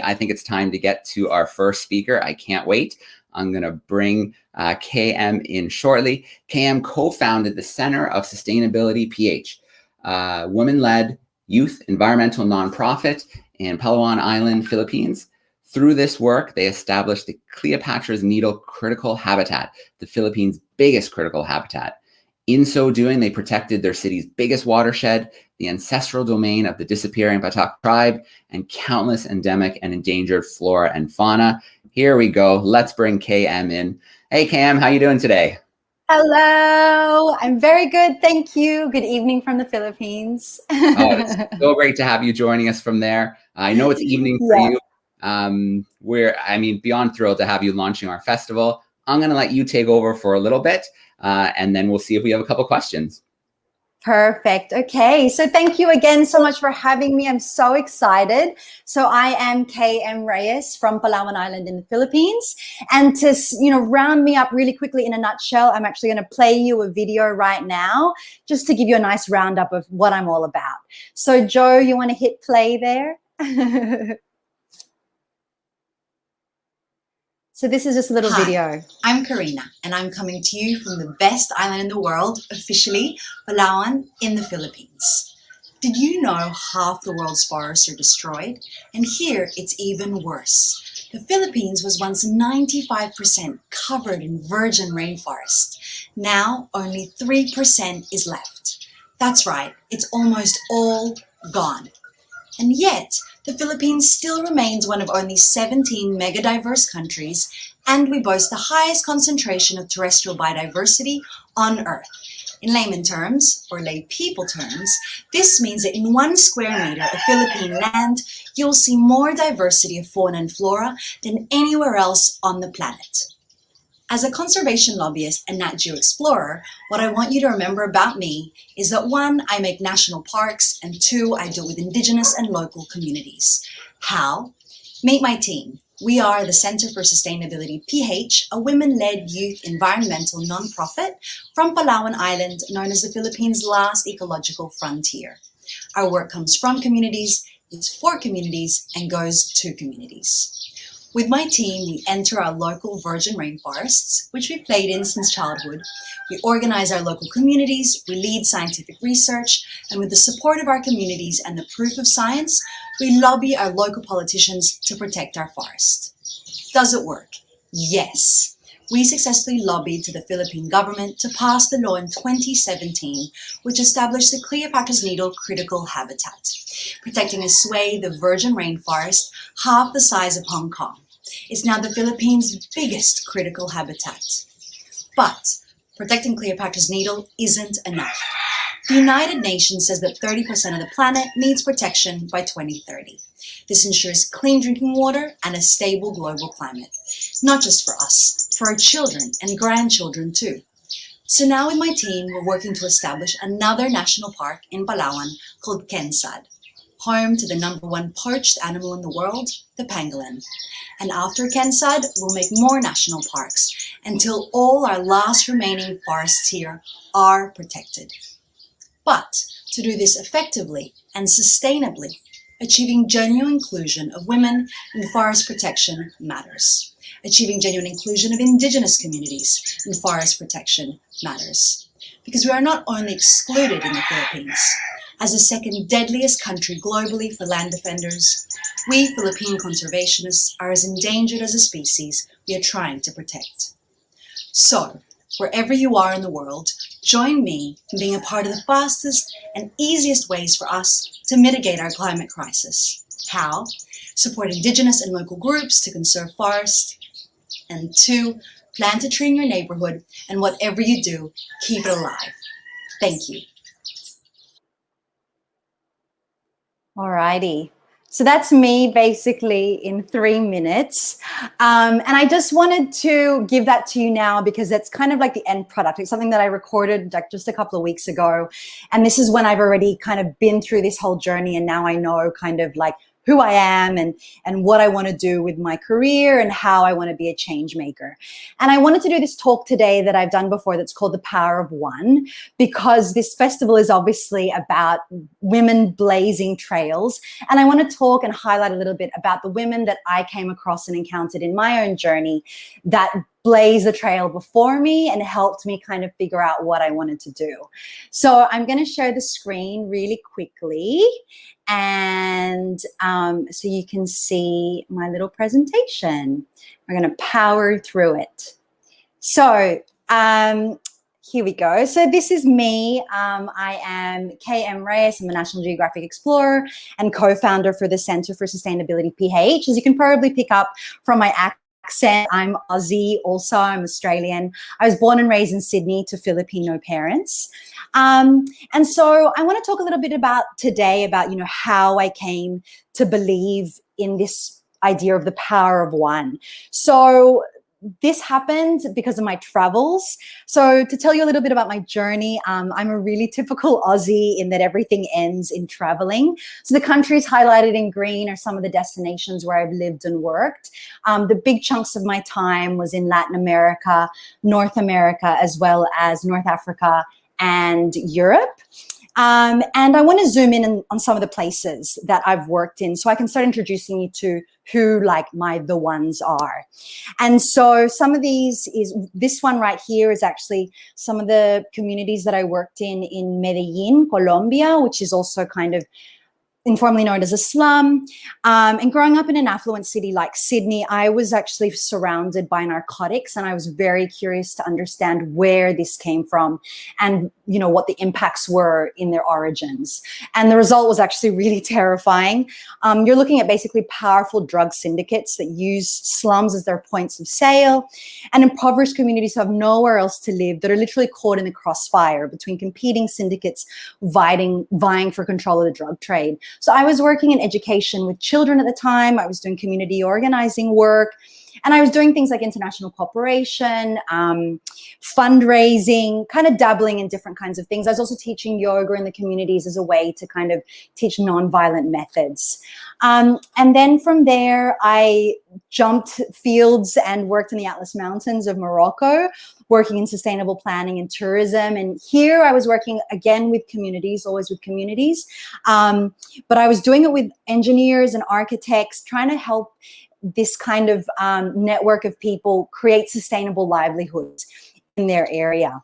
I think it's time to get to our first speaker. I can't wait. I'm going to bring KM in shortly. KM co-founded the Center of Sustainability PH, women-led youth environmental nonprofit in Palawan Island, Philippines. Through this work, they established the Cleopatra's Needle Critical Habitat, the Philippines' biggest critical habitat. In so doing, they protected their city's biggest watershed, the ancestral domain of the disappearing Batak tribe, and countless endemic and endangered flora and fauna. Here we go. Let's bring KM in. Hey, KM, how you doing today? Hello, I'm very good, thank you. Good evening from the Philippines. Oh, it's so great to have you joining us from there. I know it's evening for you. Beyond thrilled to have you launching our festival. I'm going to let you take over for a little bit, and then we'll see if we have a couple questions. Perfect. Okay, so thank you again so much for having me. I'm so excited. So I am KM Reyes from Palawan Island in the Philippines. And to round me up really quickly in a nutshell, I'm actually going to play you a video right now just to give you a nice roundup of what I'm all about. So Joe, you want to hit play there? So this is just a little video. I'm Karina, and I'm coming to you from the best island in the world, officially, Palawan in the Philippines. Did you know half the world's forests are destroyed? And here it's even worse. The Philippines was once 95% covered in virgin rainforest. Now only 3% is left. That's right, it's almost all gone. And yet, the Philippines still remains one of only 17 mega-diverse countries, and we boast the highest concentration of terrestrial biodiversity on Earth. In layman terms, or lay people terms, this means that in 1 square meter of Philippine land, you'll see more diversity of fauna and flora than anywhere else on the planet. As a conservation lobbyist and Nat Geo explorer, what I want you to remember about me is that 1, I make national parks, and 2, I deal with indigenous and local communities. How? Meet my team. We are the Center for Sustainability PH, a women-led youth environmental nonprofit from Palawan Island, known as the Philippines' last ecological frontier. Our work comes from communities, is for communities, and goes to communities. With my team, we enter our local virgin rainforests, which we've played in since childhood. We organize our local communities, we lead scientific research, and with the support of our communities and the proof of science, we lobby our local politicians to protect our forest. Does it work? Yes. We successfully lobbied to the Philippine government to pass the law in 2017, which established the Cleopatra's Needle Critical Habitat, protecting a swathe of virgin rainforest half the size of Hong Kong. It's now the Philippines' biggest critical habitat. But protecting Cleopatra's Needle isn't enough. The United Nations says that 30% of the planet needs protection by 2030. This ensures clean drinking water and a stable global climate, not just for us, for our children and grandchildren too. So now with my team, we're working to establish another national park in Palawan called Kensad, home to the #1 poached animal in the world, the pangolin. And after Kensad, we'll make more national parks until all our last remaining forests here are protected. But to do this effectively and sustainably, achieving genuine inclusion of women in forest protection matters. Achieving genuine inclusion of indigenous communities in forest protection matters. Because we are not only excluded in the Philippines, as the second deadliest country globally for land defenders, we Philippine conservationists are as endangered as a species we are trying to protect. So, wherever you are in the world, join me in being a part of the fastest and easiest ways for us to mitigate our climate crisis. How? Support indigenous and local groups to conserve forests. And 2, plant a tree in your neighborhood, and whatever you do, keep it alive. Thank you. Alrighty. So that's me basically in 3 minutes. And I just wanted to give that to you now because that's kind of like the end product. It's something that I recorded like just a couple of weeks ago. And this is when I've already kind of been through this whole journey. And now I know kind of like who I am and what I want to do with my career and how I want to be a change maker. And I wanted to do this talk today that I've done before that's called The Power of One, because this festival is obviously about women blazing trails. And I want to talk and highlight a little bit about the women that I came across and encountered in my own journey that blazed the trail before me and helped me kind of figure out what I wanted to do. So I'm going to share the screen really quickly, and so you can see my little presentation. We're going to power through it. So here we go. So this is me. I am KM Reyes. I'm a National Geographic explorer and co-founder for the Center for Sustainability PH. As you can probably pick up from my accent, I'm Aussie also. I'm Australian. I was born and raised in Sydney to Filipino parents. And so I want to talk a little bit about today about, how I came to believe in this idea of the power of one. So this happened because of my travels. So to tell you a little bit about my journey, I'm a really typical Aussie in that everything ends in traveling. So the countries highlighted in green are some of the destinations where I've lived and worked. The big chunks of my time was in Latin America, North America, as well as North Africa and Europe. And I want to zoom in on some of the places that I've worked in so I can start introducing you to who the ones are. And so some of these this one right here is actually some of the communities that I worked in Medellin, Colombia, which is also kind of informally known as a slum. And growing up in an affluent city like Sydney, I was actually surrounded by narcotics, and I was very curious to understand where this came from and, what the impacts were in their origins. And the result was actually really terrifying. You're looking at basically powerful drug syndicates that use slums as their points of sale, and impoverished communities who have nowhere else to live that are literally caught in the crossfire between competing syndicates vying for control of the drug trade. So I was working in education with children at the time. I was doing community organizing work, and I was doing things like international cooperation, fundraising, kind of dabbling in different kinds of things. I was also teaching yoga in the communities as a way to kind of teach nonviolent methods. And then from there, I jumped fields and worked in the Atlas Mountains of Morocco, working in sustainable planning and tourism. And here I was working again with communities, always with communities. But I was doing it with engineers and architects, trying to help this kind of network of people create sustainable livelihoods in their area.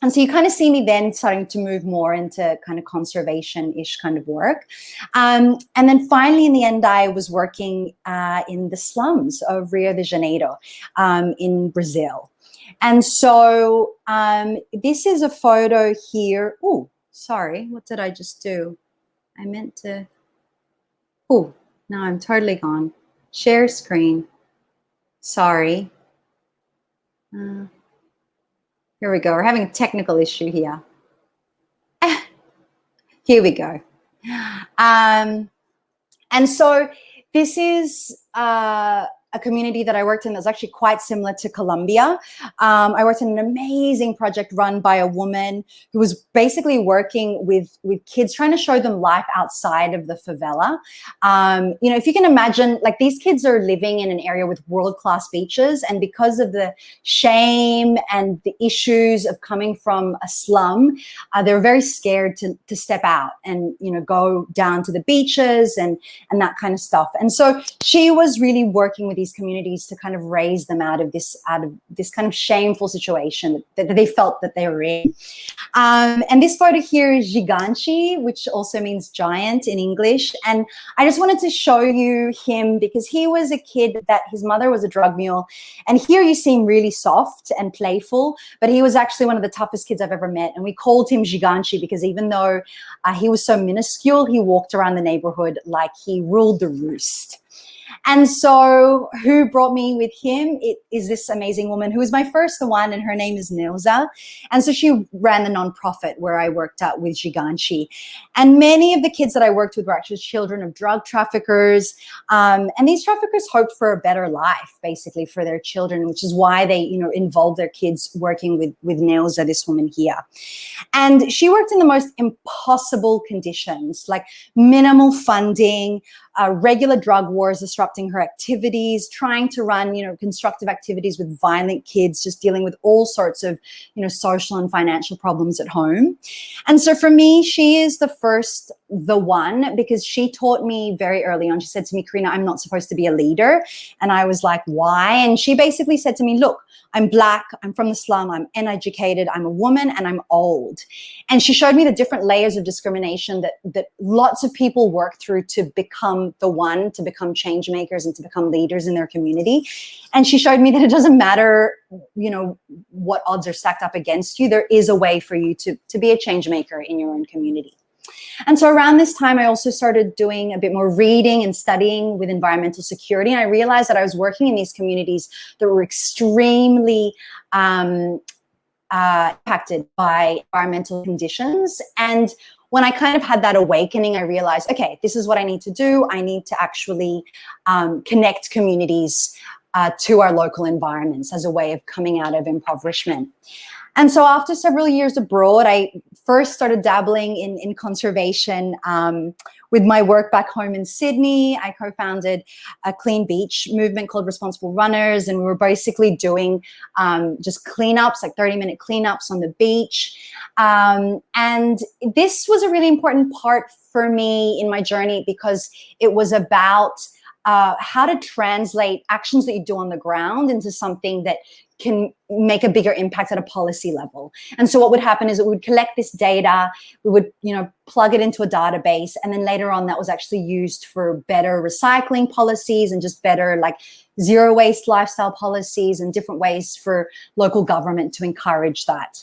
And so you kind of see me then starting to move more into kind of conservation-ish kind of work. And then finally, in the end, I was working in the slums of Rio de Janeiro in Brazil. And so this is a photo here. Oh, sorry, what did I just do? I meant to, oh, now I'm totally gone. Share screen. Sorry. Here we go. We're having a technical issue here. Here we go. And so this is a community that I worked in that's actually quite similar to Colombia. I worked in an amazing project run by a woman who was basically working with kids, trying to show them life outside of the favela. If you can imagine, like, these kids are living in an area with world-class beaches, and because of the shame and the issues of coming from a slum, they're very scared to step out and, go down to the beaches and that kind of stuff. And so she was really working with these communities to kind of raise them out of this kind of shameful situation that they felt that they were in. And this photo here is gigante, which also means giant in English. And I just wanted to show you him because he was a kid that his mother was a drug mule. And here you see him really soft and playful, but he was actually one of the toughest kids I've ever met. And we called him gigante because even though he was so minuscule, he walked around the neighborhood like he ruled the roost. And so who brought me with him? It is this amazing woman who was my first one, and her name is Neuza. And so she ran the nonprofit where I worked at with Giganchi. And many of the kids that I worked with were actually children of drug traffickers. And these traffickers hoped for a better life, basically, for their children, which is why they, involved their kids working with Neuza, this woman here. And she worked in the most impossible conditions, like minimal funding, regular drug wars disrupting her activities, trying to run, constructive activities with violent kids, just dealing with all sorts of, social and financial problems at home. And so for me, she is the one, because she taught me very early on. She said to me, Karina, I'm not supposed to be a leader. And I was like, why? And she basically said to me, look, I'm Black, I'm from the slum, I'm uneducated, I'm a woman, and I'm old. And she showed me the different layers of discrimination that lots of people work through to become the one, to become change makers and to become leaders in their community. And she showed me that it doesn't matter, what odds are stacked up against you. There is a way for you to be a change maker in your own community. And so around this time, I also started doing a bit more reading and studying with environmental security. And I realized that I was working in these communities that were extremely impacted by environmental conditions. And when I kind of had that awakening, I realized, okay, this is what I need to do. I need to actually connect communities to our local environments as a way of coming out of impoverishment. And so after several years abroad, I first started dabbling in conservation with my work back home in Sydney. I co-founded a clean beach movement called Responsible Runners, and we were basically doing just cleanups, like 30-minute cleanups on the beach. And this was a really important part for me in my journey, because it was about how to translate actions that you do on the ground into something that can make a bigger impact at a policy level. And so what would happen is that we would collect this data, we would, plug it into a database, and then later on that was actually used for better recycling policies and just better like zero waste lifestyle policies and different ways for local government to encourage that.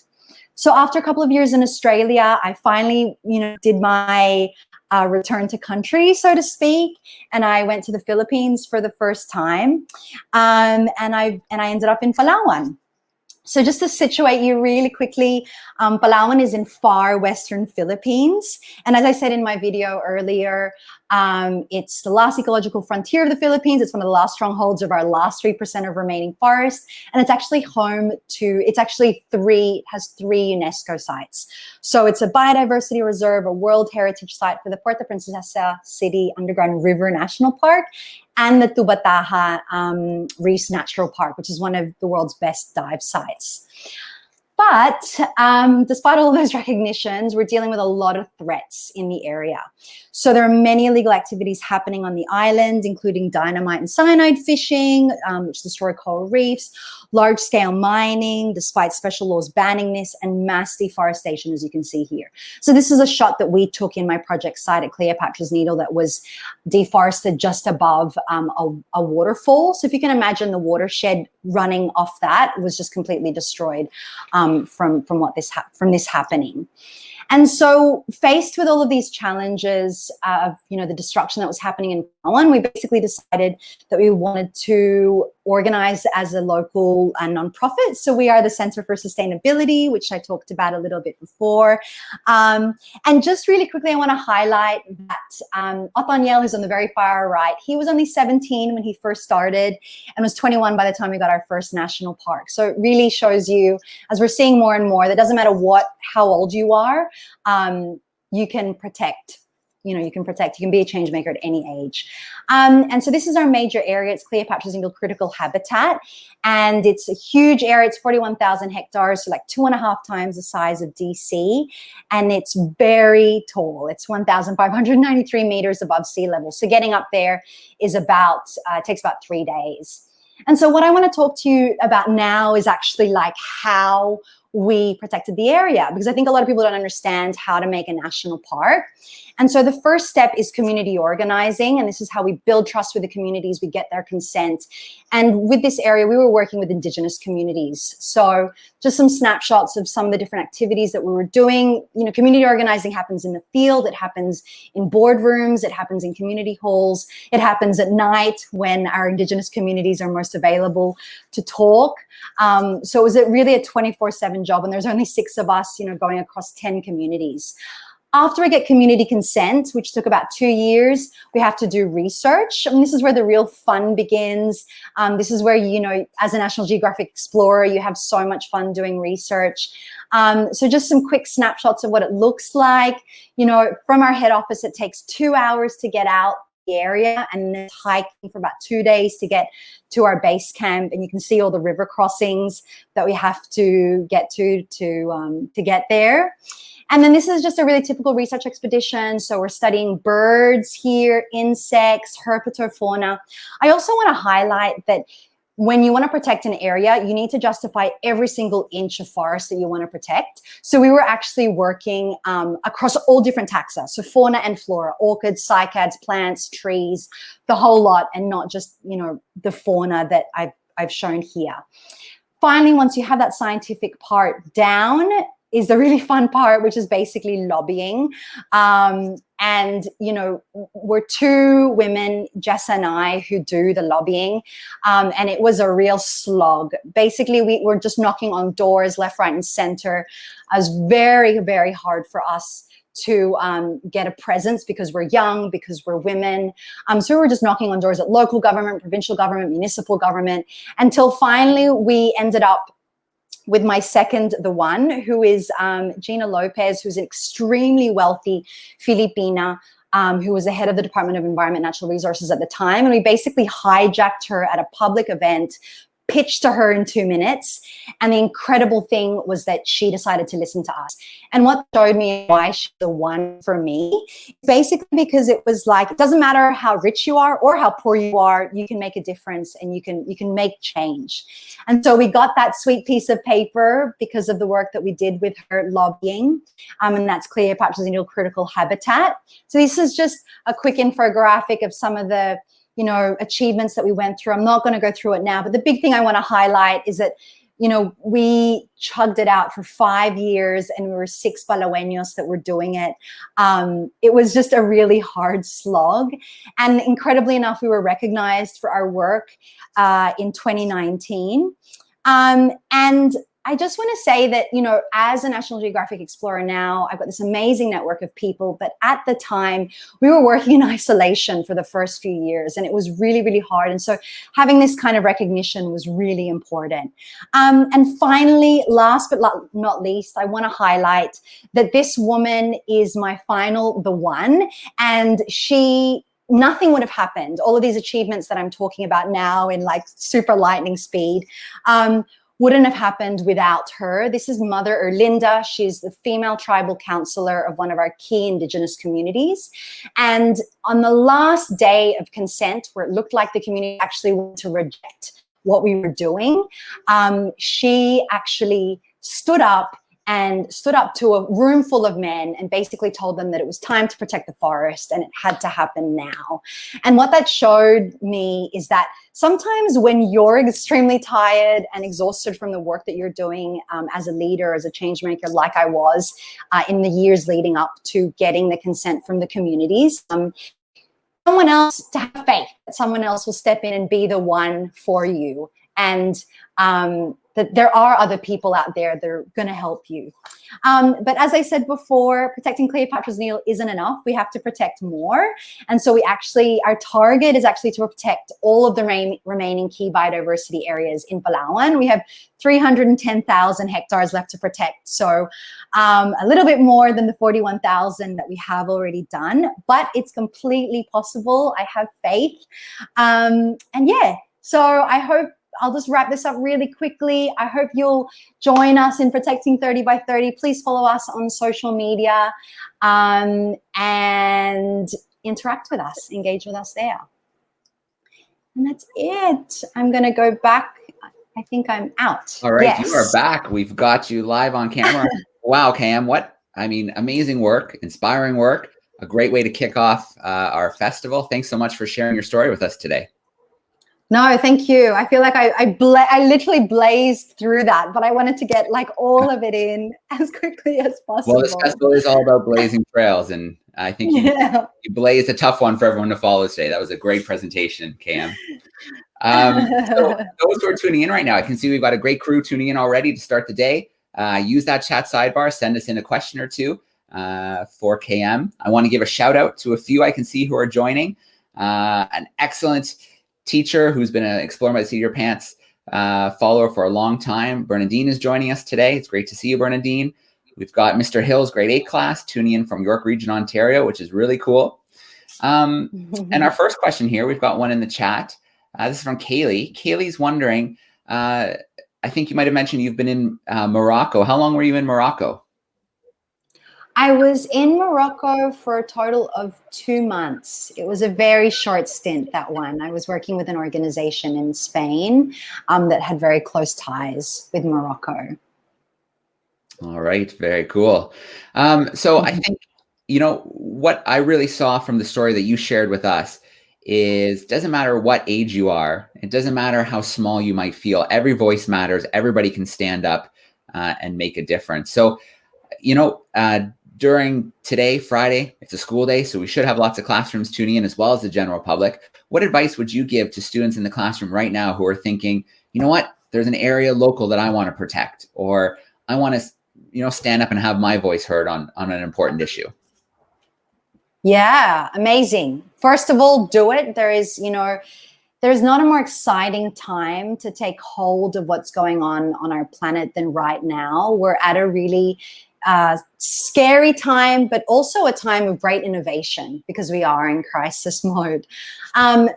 So after a couple of years in Australia, I finally, did my return to country, so to speak, and I went to the Philippines for the first time, and I ended up in Palawan. So just to situate you really quickly, Palawan is in far western Philippines, and as I said in my video earlier, it's the last ecological frontier of the Philippines. It's one of the last strongholds of our last 3% of remaining forest, and it's actually home to, has three UNESCO sites. So it's a biodiversity reserve, a World Heritage Site for the Puerto Princesa City Underground River National Park, and the Tubataha Reefs Natural Park, which is one of the world's best dive sites. But despite all of those recognitions, we're dealing with a lot of threats in the area. So there are many illegal activities happening on the island, including dynamite and cyanide fishing, which destroy coral reefs, large-scale mining, despite special laws banning this, and mass deforestation, as you can see here. So this is a shot that we took in my project site at Cleopatra's Needle that was deforested just above a waterfall. So if you can imagine the watershed running off that was just completely destroyed from this happening. And so faced with all of these challenges of, the destruction that was happening in Palawan, we basically decided that we wanted to organize as a local nonprofit. So we are the Center for Sustainability, which I talked about a little bit before. And just really quickly, I want to highlight that Othaniel, who's on the very far right, he was only 17 when he first started and was 21 by the time we got our first national park. So it really shows you, as we're seeing more and more, that doesn't matter how old you are, you can protect. You can be a change maker at any age. And so this is our major area. It's Cleopatra's Needle Critical Habitat. And it's a huge area. It's 41,000 hectares, so like 2.5 times the size of DC. And it's very tall. It's 1,593 meters above sea level. So getting up there is takes about 3 days. And so what I want to talk to you about now is actually like how we protected the area, because I think a lot of people don't understand how to make a national park. And so the first step is community organizing, and this is how we build trust with the communities, we get their consent. And with this area, we were working with Indigenous communities. So just some snapshots of some of the different activities that we were doing. Community organizing happens in the field, it happens in boardrooms, it happens in community halls, it happens at night when our Indigenous communities are most available to talk. So it was really a 24/7 job, and there's only 6 of us, going across 10 communities. After we get community consent, which took about 2 years, we have to do research. And this is where the real fun begins. This is where, as a National Geographic explorer, you have so much fun doing research. So just some quick snapshots of what it looks like. From our head office, it takes 2 hours to get out the area, and then hiking for about 2 days to get to our base camp. And you can see all the river crossings that we have to get to get there. And then this is just a really typical research expedition. So we're studying birds here, insects, herpetofauna. I also want to highlight that when you want to protect an area, you need to justify every single inch of forest that you want to protect. So we were actually working across all different taxa, so fauna and flora, orchids, cycads, plants, trees, the whole lot, and not just, you know, the fauna that I've shown here. Finally, once you have that scientific part down, is the really fun part, which is basically lobbying. And, you know, we're two women, Jess and I, who do the lobbying. And it was a real slog. Basically, we were just knocking on doors left, right, and center. It was very, very hard for us to get a presence because we're young, because we're women. So we were just knocking on doors at local government, provincial government, municipal government, until finally we ended up with my second, the one, who is Gina Lopez, who's an extremely wealthy Filipina, who was the head of the Department of Environment and Natural Resources at the time. And we basically hijacked her at a public event, pitched to her in 2 minutes. And the incredible thing was that she decided to listen to us. And what showed me why she's the one for me, basically because it was like, it doesn't matter how rich you are or how poor you are, you can make a difference and you can make change. And so we got that sweet piece of paper because of the work that we did with her lobbying. And that's Cleopatra's Annual Critical Habitat. So this is just a quick infographic of some of the, you know, achievements that we went through. I'm not going to go through it now, but the big thing I want to highlight is that, you know, we chugged it out for 5 years and we were 6 Palaweños that were doing it. It was just a really hard slog. And incredibly enough, we were recognized for our work in 2019. And I just want to say that, you know, as a National Geographic Explorer now, I've got this amazing network of people, but at the time we were working in isolation for the first few years and it was really, really hard. And so having this kind of recognition was really important. And finally, last but not least, I want to highlight that this woman is my final, the one, and nothing would have happened. All of these achievements that I'm talking about now in like super lightning speed, wouldn't have happened without her. This is Mother Erlinda. She's the female tribal counselor of one of our key Indigenous communities. And on the last day of consent, where it looked like the community actually wanted to reject what we were doing, she actually stood up to a room full of men and basically told them that it was time to protect the forest and it had to happen now. And what that showed me is that sometimes when you're extremely tired and exhausted from the work that you're doing as a leader, as a change maker, like I was in the years leading up to getting the consent from the communities, someone else, to have faith that someone else will step in and be the one for you. And that there are other people out there that are going to help you. But as I said before, protecting Cleopatra's Needle isn't enough. We have to protect more. And so our target is actually to protect all of the remaining key biodiversity areas in Palawan. We have 310,000 hectares left to protect. So a little bit more than the 41,000 that we have already done, but it's completely possible. I have faith. And yeah, so I hope I'll just wrap this up really quickly. I hope you'll join us in Protecting 30 by 30. Please follow us on social media and interact with us, engage with us there. And that's it. I'm going to go back. I think I'm out. All right, yes. You are back. We've got you live on camera. Wow, Cam, amazing work, inspiring work, a great way to kick off our festival. Thanks so much for sharing your story with us today. No, thank you. I feel like I literally blazed through that, but I wanted to get like all of it in as quickly as possible. Well, this festival is all about blazing trails, and I think you blazed a tough one for everyone to follow today. That was a great presentation, Cam. So those who are tuning in right now, I can see we've got a great crew tuning in already to start the day. Use that chat sidebar, send us in a question or two for KM. I want to give a shout out to a few I can see who are joining. An excellent teacher who's been an Explore by the Seat of Your Pants follower for a long time. Bernadine is joining us today. It's great to see you, Bernadine. We've got Mr. Hill's grade 8 class tuning in from York Region, Ontario, which is really cool. And our first question here, we've got one in the chat. This is from Kaylee. Kaylee's wondering, I think you might have mentioned you've been in Morocco. How long were you in Morocco? I was in Morocco for a total of 2 months. It was a very short stint, that one. I was working with an organization in Spain that had very close ties with Morocco. All right, very cool. So I think, you know, what I really saw from the story that you shared with us is doesn't matter what age you are, it doesn't matter how small you might feel, every voice matters, everybody can stand up and make a difference. So, you know, during today, Friday, it's a school day, so we should have lots of classrooms tuning in as well as the general public. What advice would you give to students in the classroom right now who are thinking, you know what, there's an area local that I want to protect, or I want to, you know, stand up and have my voice heard on an important issue? Yeah, amazing. First of all, do it. There is, you know, there's not a more exciting time to take hold of what's going on our planet than right now. We're at a really scary time, but also a time of great innovation because we are in crisis mode.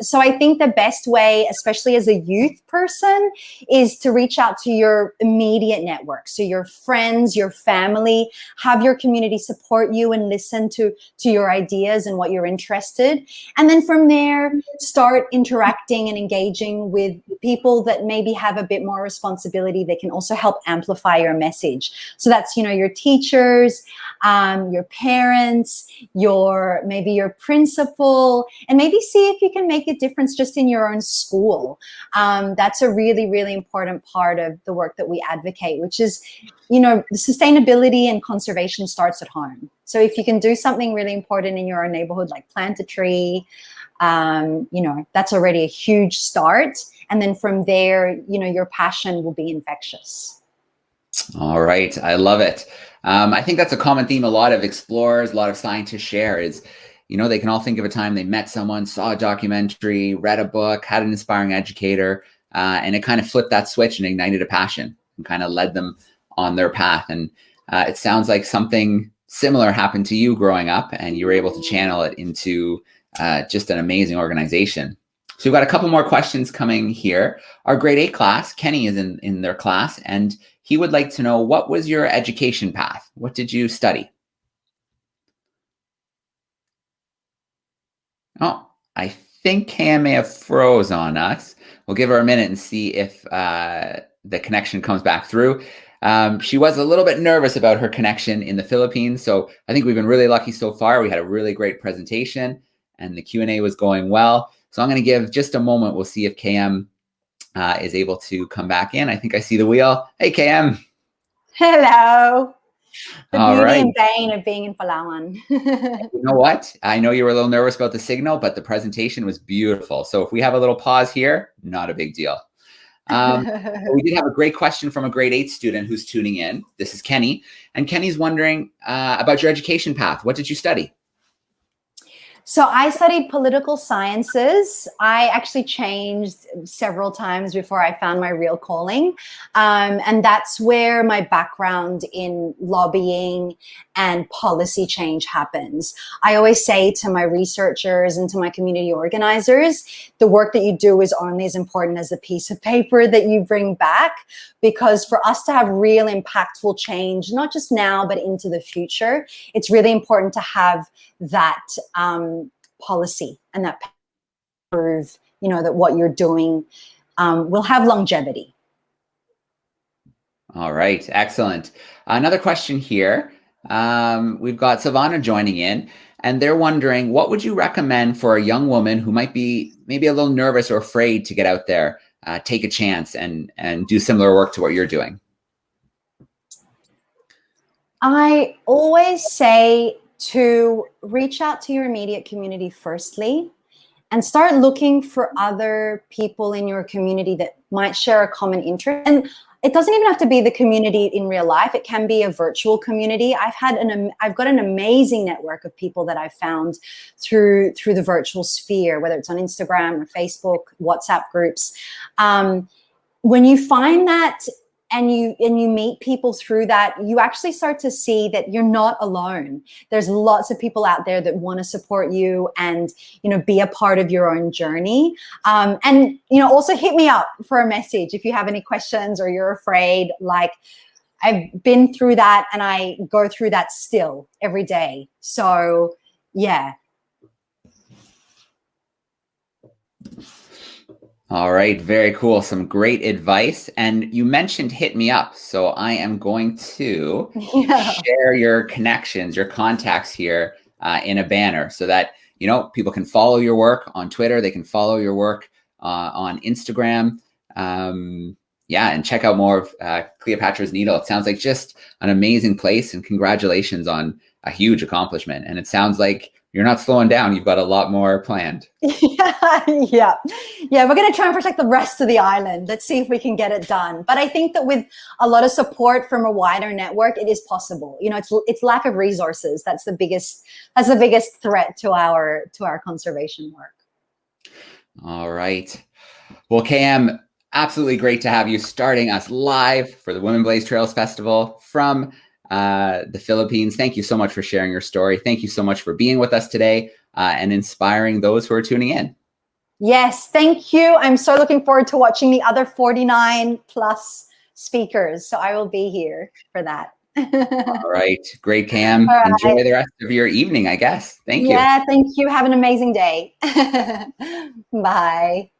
So I think the best way, especially as a youth person, is to reach out to your immediate network. So your friends, your family, have your community support you and listen to your ideas and what you're interested. And then from there, start interacting and engaging with people that maybe have a bit more responsibility. They can also help amplify your message. So that's, you know, your teachers, your parents, maybe your principal, and maybe see if you can make a difference just in your own school. That's a really, really important part of the work that we advocate, which is, you know, sustainability and conservation starts at home. So if you can do something really important in your own neighborhood, like plant a tree, you know, that's already a huge start. And then from there, you know, your passion will be infectious. All right. I love it. I think that's a common theme a lot of explorers, a lot of scientists share is, you know, they can all think of a time they met someone, saw a documentary, read a book, had an inspiring educator, and it kind of flipped that switch and ignited a passion and kind of led them on their path. And it sounds like something similar happened to you growing up and you were able to channel it into just an amazing organization. So we've got a couple more questions coming here. Our grade 8 class, Kenny is in their class, and he would like to know, what was your education path? What did you study? Oh, I think KM may have froze on us. We'll give her a minute and see if the connection comes back through. She was a little bit nervous about her connection in the Philippines, so I think we've been really lucky so far. We had a really great presentation, and the Q&A was going well. So I'm going to give just a moment. We'll see if KM is able to come back in. I think I see the wheel. Hey, KM. Hello. The All beauty right. and bane of being in Palawan. You know what? I know you were a little nervous about the signal, but the presentation was beautiful. So if we have a little pause here, not a big deal. We did have a great question from a grade 8 student who's tuning in. This is Kenny. And Kenny's wondering about your education path. What did you study? So I studied political sciences. I actually changed several times before I found my real calling. And that's where my background in lobbying and policy change happens. I always say to my researchers and to my community organizers, the work that you do is only as important as the piece of paper that you bring back, because for us to have real impactful change, not just now, but into the future, it's really important to have that policy and that prove, you know, that what you're doing will have longevity. All right, excellent. Another question here. We've got Savannah joining in, and they're wondering, what would you recommend for a young woman who might be maybe a little nervous or afraid to get out there, take a chance and do similar work to what you're doing? I always say to reach out to your immediate community firstly, and start looking for other people in your community that might share a common interest. And it doesn't even have to be the community in real life. It can be a virtual community. I've got an amazing network of people that I've found through the virtual sphere, whether it's on Instagram or Facebook, WhatsApp groups. When you find that and you meet people through that, you actually start to see that you're not alone. There's lots of people out there that want to support you and, you know, be a part of your own journey. And, you know, also hit me up for a message if you have any questions or you're afraid. Like, I've been through that and I go through that still every day. So yeah. All right, very cool. Some great advice. And you mentioned hit me up. So I am going to share your connections, your contacts here in a banner so that, you know, people can follow your work on Twitter. They can follow your work on Instagram. Yeah, and check out more of Cleopatra's Needle. It sounds like just an amazing place, and congratulations on a huge accomplishment. And it sounds like you're not slowing down. You've got a lot more planned. Yeah. We're going to try and protect the rest of the island. Let's see if we can get it done. But I think that with a lot of support from a wider network, it is possible. You know, it's lack of resources. That's the biggest threat to our conservation work. All right. Well, KM, absolutely great to have you starting us live for the Women Blaze Trails Festival from the Philippines. Thank you so much for sharing your story. Thank you so much for being with us today and inspiring those who are tuning in. Yes, thank you. I'm so looking forward to watching the other 49 plus speakers. So I will be here for that. All right. Great, Cam. All right. Enjoy the rest of your evening, I guess. Thank you. Yeah, thank you. Have an amazing day. Bye.